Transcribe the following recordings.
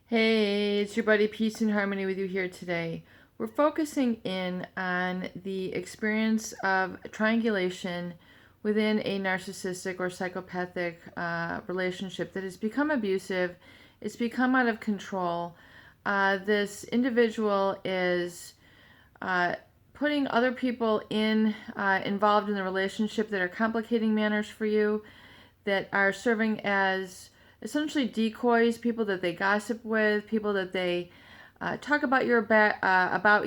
Hey, it's your buddy Peace and Harmony with you here today. We're focusing in on the experience of triangulation within a narcissistic or psychopathic relationship that has become abusive, it's become out of control. This individual is putting other people involved in the relationship that are complicating matters for you, that are serving as essentially decoys, people that they gossip with, people that they talk about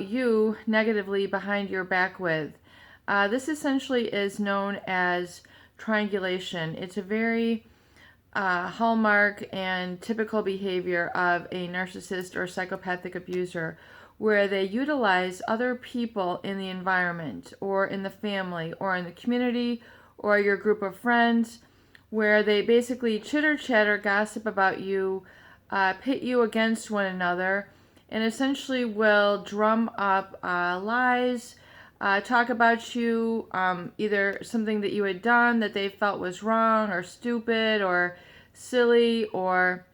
you negatively behind your back with. This essentially is known as triangulation. It's a very hallmark and typical behavior of a narcissist or psychopathic abuser, where they utilize other people in the environment or in the family or in the community or your group of friends, where they basically chitter chatter, gossip about you, pit you against one another, and essentially will drum up lies, talk about you, either something that you had done that they felt was wrong or stupid or silly or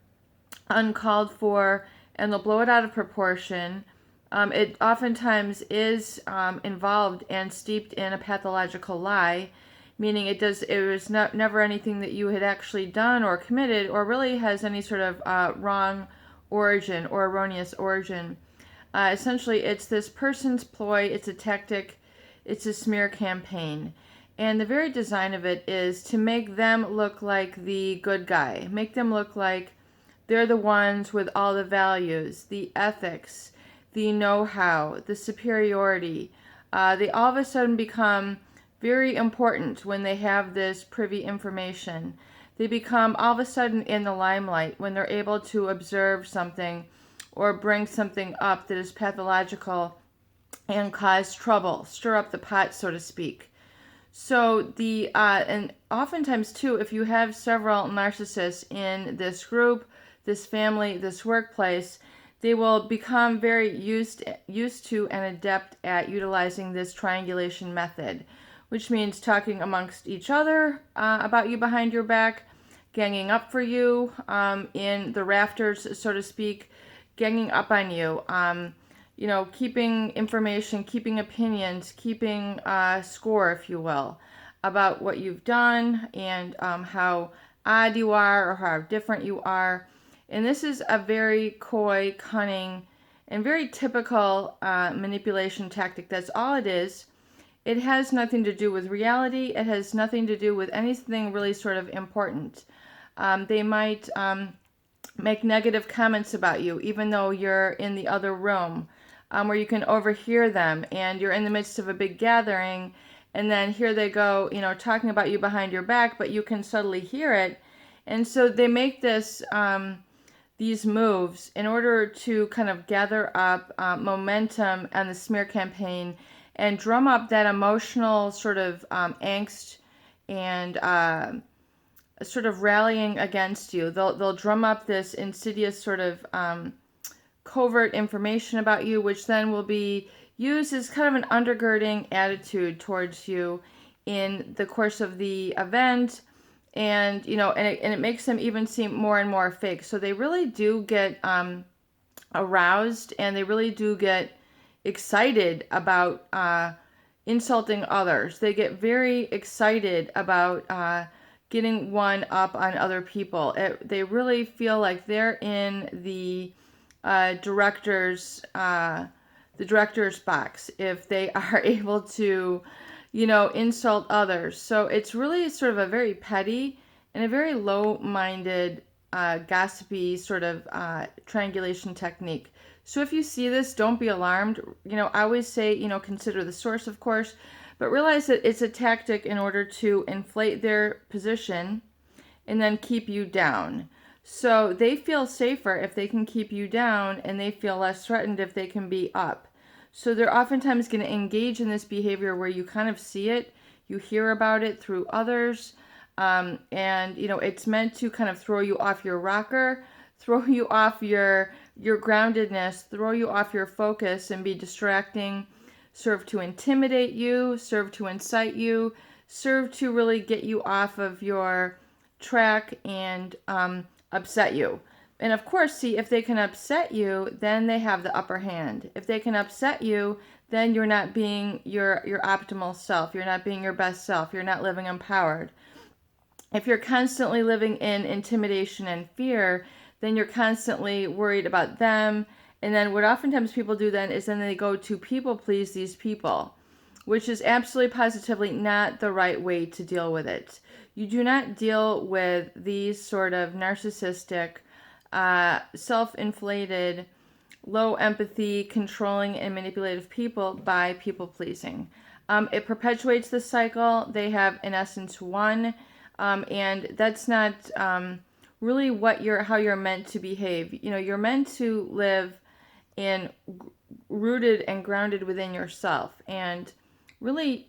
uncalled for, and they'll blow it out of proportion. It oftentimes is involved and steeped in a pathological lie, meaning it was never anything that you had actually done or committed or really has any sort of wrong origin or erroneous origin. Essentially, it's this person's ploy, it's a tactic, it's a smear campaign. And the very design of it is to make them look like the good guy, make them look like they're the ones with all the values, the ethics, the know-how, the superiority. They all of a sudden become very important when they have this privy information. They become all of a sudden in the limelight when they're able to observe something or bring something up that is pathological and cause trouble, stir up the pot, so to speak. So and oftentimes too, if you have several narcissists in this group, this family, this workplace, they will become very used to and adept at utilizing this triangulation method, which means talking amongst each other about you behind your back, ganging up for you in the rafters, so to speak, ganging up on you, keeping information, keeping opinions, keeping score, if you will, about what you've done and how odd you are or how different you are. And this is a very coy, cunning, and very typical manipulation tactic. That's all it is. It has nothing to do with reality. It has nothing to do with anything really sort of important. They might make negative comments about you, even though you're in the other room, where you can overhear them, and you're in the midst of a big gathering, and then here they go, talking about you behind your back, but you can subtly hear it. And so they make these moves in order to kind of gather up momentum on the smear campaign and drum up that emotional sort of angst and sort of rallying against you. They'll drum up this insidious sort of covert information about you, which then will be used as kind of an undergirding attitude towards you in the course of the event. And it makes them even seem more and more fake. So they really do get aroused, and they really do get excited about insulting others. They get very excited about getting one up on other people. They really feel like they're in the director's box if they are able to insult others. So it's really sort of a very petty and a very low-minded, gossipy sort of triangulation technique. So if you see this, don't be alarmed. I always say, consider the source, of course, but realize that it's a tactic in order to inflate their position and then keep you down. So they feel safer if they can keep you down, and they feel less threatened if they can be up. So they're oftentimes going to engage in this behavior where you kind of see it, you hear about it through others, and it's meant to kind of throw you off your rocker, throw you off your groundedness, throw you off your focus, and be distracting, serve to intimidate you, serve to incite you, serve to really get you off of your track and upset you. And of course, see, if they can upset you, then they have the upper hand. If they can upset you, then you're not being your optimal self. You're not being your best self. You're not living empowered. If you're constantly living in intimidation and fear, then you're constantly worried about them. And then what oftentimes people do then is then they go to people please these people, which is absolutely positively not the right way to deal with it. You do not deal with these sort of narcissistic, self-inflated, low empathy, controlling, and manipulative people by people pleasing. It perpetuates the cycle. They have, in essence, won, and that's not really how you're meant to behave. You're meant to live in rooted and grounded within yourself, and really,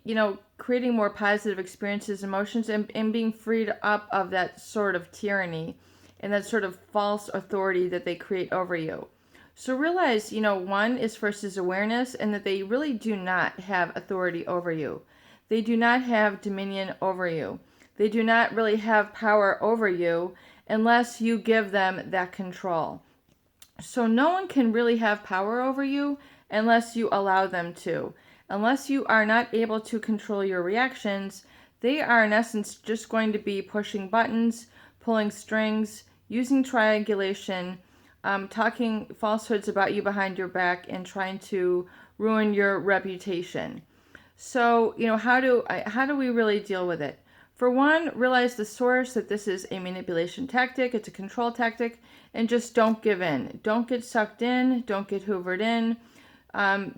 creating more positive experiences, emotions, and being freed up of that sort of tyranny and that sort of false authority that they create over you. So realize, one is first is awareness, and that they really do not have authority over you. They do not have dominion over you. They do not really have power over you unless you give them that control. So no one can really have power over you unless you allow them to. Unless you are not able to control your reactions, they are in essence just going to be pushing buttons, pulling strings, using triangulation, talking falsehoods about you behind your back, and trying to ruin your reputation. So, how do we really deal with it? For one, realize the source, that this is a manipulation tactic, it's a control tactic, and just don't give in. Don't get sucked in, don't get hoovered in.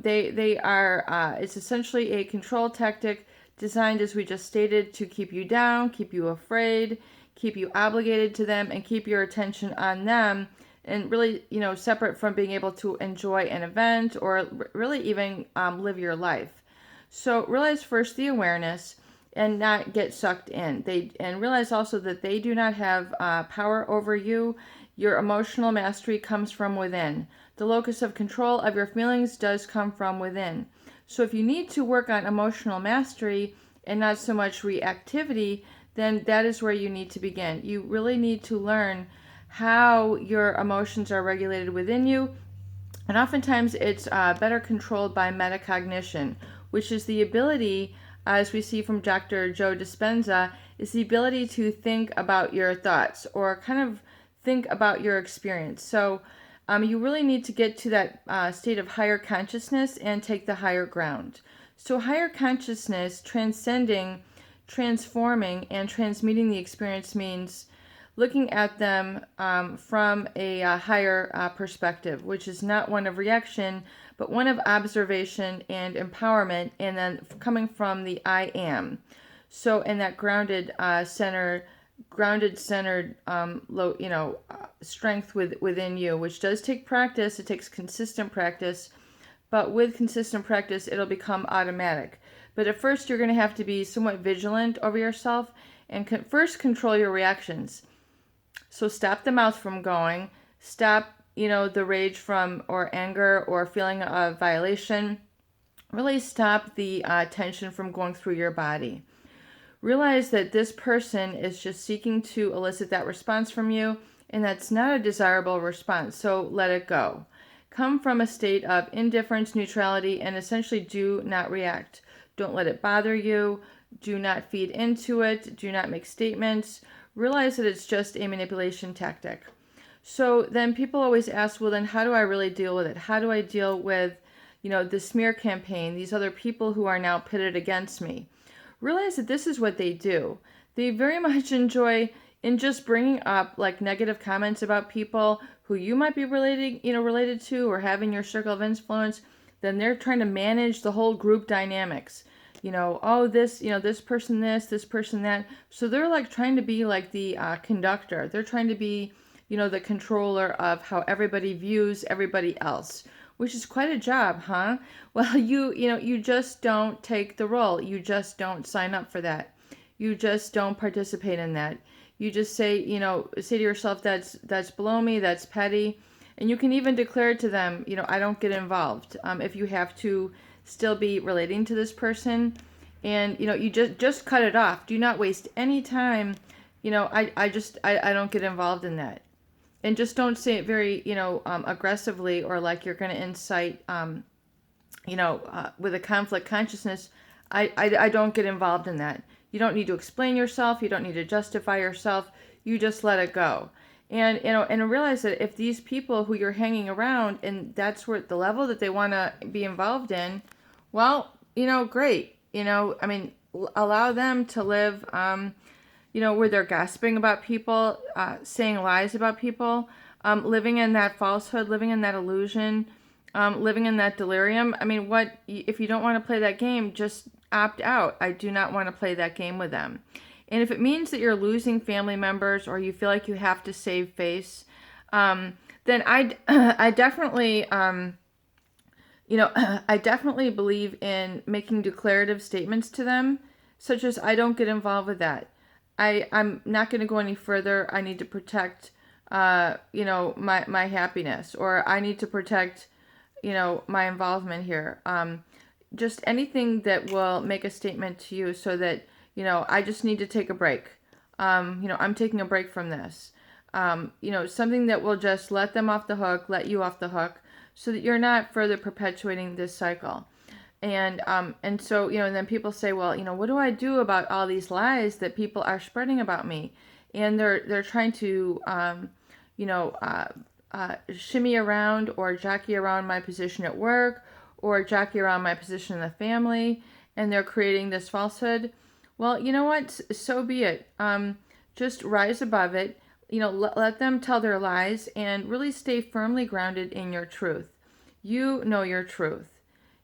It's essentially a control tactic designed, as we just stated, to keep you down, keep you afraid, keep you obligated to them, and keep your attention on them, and really, separate from being able to enjoy an event or really even live your life. So realize first the awareness and not get sucked in. And realize also that they do not have power over you. Your emotional mastery comes from within. The locus of control of your feelings does come from within. So if you need to work on emotional mastery and not so much reactivity, then that is where you need to begin. You really need to learn how your emotions are regulated within you. And oftentimes it's better controlled by metacognition, which is the ability, as we see from Dr. Joe Dispenza, is the ability to think about your thoughts or kind of think about your experience. So you really need to get to that state of higher consciousness and take the higher ground. So higher consciousness, transcending, transforming, and transmuting the experience means looking at them from a higher perspective, which is not one of reaction, but one of observation and empowerment, and then coming from the I am. So in that grounded, centered, strength within you, which does take practice. It takes consistent practice, but with consistent practice, it'll become automatic. But at first, you're going to have to be somewhat vigilant over yourself and first control your reactions. So stop the mouth from going. Stop, the rage from or anger or feeling of violation. Really stop the tension from going through your body. Realize that this person is just seeking to elicit that response from you, and that's not a desirable response, so let it go. Come from a state of indifference, neutrality, and essentially do not react. Don't let it bother you. Do not feed into it. Do not make statements. Realize that it's just a manipulation tactic. So then people always ask, well, then how do I really deal with it? How do I deal with, the smear campaign, these other people who are now pitted against me? Realize that this is what they do. They very much enjoy in just bringing up like negative comments about people who you might be related to or have in your circle of influence. Then they're trying to manage the whole group dynamics. This person this person that. So they're like trying to be like the conductor. They're trying to be, the controller of how everybody views everybody else. Which is quite a job, huh? Well, you just don't take the role. You just don't sign up for that. You just don't participate in that. You just say to yourself, that's below me, that's petty. And you can even declare to them, I don't get involved. If you have to still be relating to this person, and you just cut it off. Do not waste any time. I don't get involved in that. and just don't say it very, aggressively, or like you're going to incite, with a conflict consciousness. I don't get involved in that. You don't need to explain yourself. You don't need to justify yourself. You just let it go. And realize that if these people who you're hanging around, and that's where the level that they want to be involved in, well, great. Allow them to live, where they're gossiping about people, saying lies about people, living in that falsehood, living in that illusion, living in that delirium. If you don't want to play that game, just opt out. I do not want to play that game with them. And if it means that you're losing family members, or you feel like you have to save face, then I definitely, I definitely believe in making declarative statements to them, such as, I don't get involved with that. I'm not going to go any further. I need to protect, my happiness, or I need to protect, my involvement here. Just anything that will make a statement to you, so that, I just need to take a break. I'm taking a break from this. Something that will just let them off the hook, let you off the hook, so that you're not further perpetuating this cycle. And so, and then people say, well, what do I do about all these lies that people are spreading about me? And they're trying to, shimmy around or jockey around my position at work, or jockey around my position in the family, and they're creating this falsehood. Well, you know what? So be it. Just rise above it. Let them tell their lies, and really stay firmly grounded in your truth. You know your truth.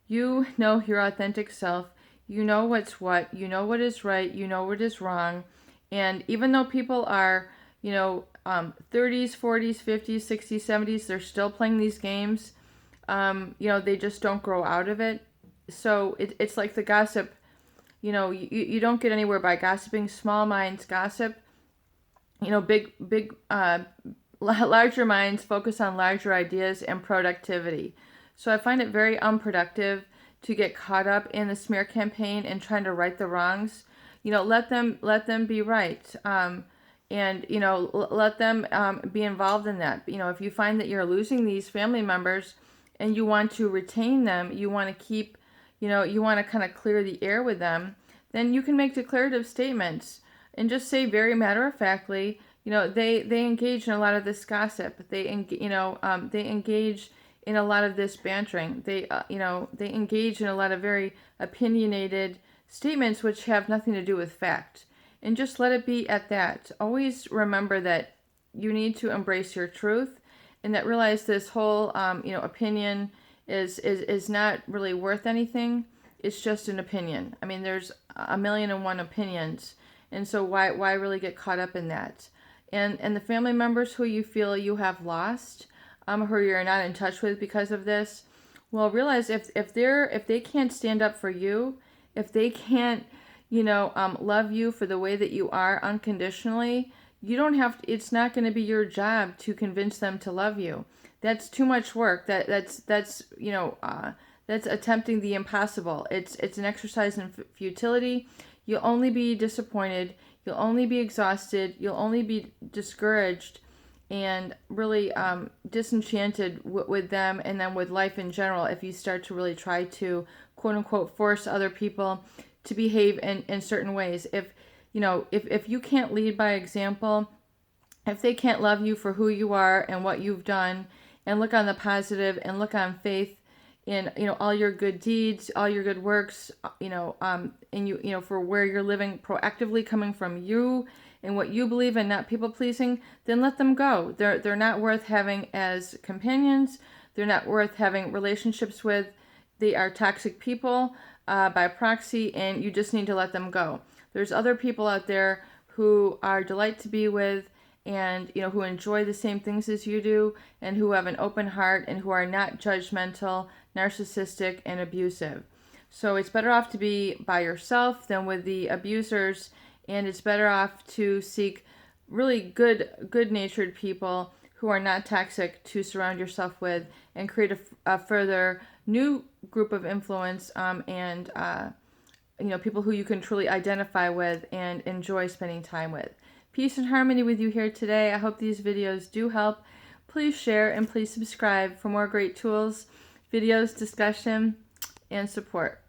You know your authentic self. You know what's what. You know what is right. You know what is wrong. And even though people are, 30s, 40s, 50s, 60s, 70s, they're still playing these games. They just don't grow out of it. So it's like the gossip. You don't get anywhere by gossiping. Small minds gossip. Big, larger minds focus on larger ideas and productivity. So I find it very unproductive to get caught up in the smear campaign and trying to right the wrongs. Let them be right. Let them be involved in that. If you find that you're losing these family members and you want to retain them, you want to keep, you want to kind of clear the air with them, then you can make declarative statements and just say very matter-of-factly, they engage in a lot of this gossip. They engage in a lot of this bantering. They engage in a lot of very opinionated statements which have nothing to do with fact. And just let it be at that. Always remember that you need to embrace your truth, and that realize this whole, opinion is not really worth anything. It's just an opinion. There's 1,000,001 opinions. And so why really get caught up in that? And the family members who you feel you have lost, who you're not in touch with because of this, well, realize if they can't stand up for you, if they can't, love you for the way that you are unconditionally, you don't have to, it's not going to be your job to convince them to love you. That's too much work. That's attempting the impossible. It's an exercise in futility. You'll only be disappointed. You'll only be exhausted. You'll only be discouraged and really disenchanted with them, and then with life in general, if you start to really try to, quote unquote, force other people to behave in certain ways. If you can't lead by example, if they can't love you for who you are and what you've done, and look on the positive, and look on faith in all your good deeds, all your good works, and for where you're living proactively, coming from you and what you believe in, not people pleasing, then let them go. They're not worth having as companions. They're not worth having relationships with. They are toxic people by proxy, and you just need to let them go. There's other people out there who are delight to be with, and who enjoy the same things as you do, and who have an open heart, and who are not judgmental, narcissistic, and abusive. So it's better off to be by yourself than with the abusers, and it's better off to seek really good-natured people who are not toxic to surround yourself with, and create a further new group of influence, and people who you can truly identify with and enjoy spending time with. Peace and harmony with you here today. I hope these videos do help. Please share and please subscribe for more great tools, videos, discussion, and support.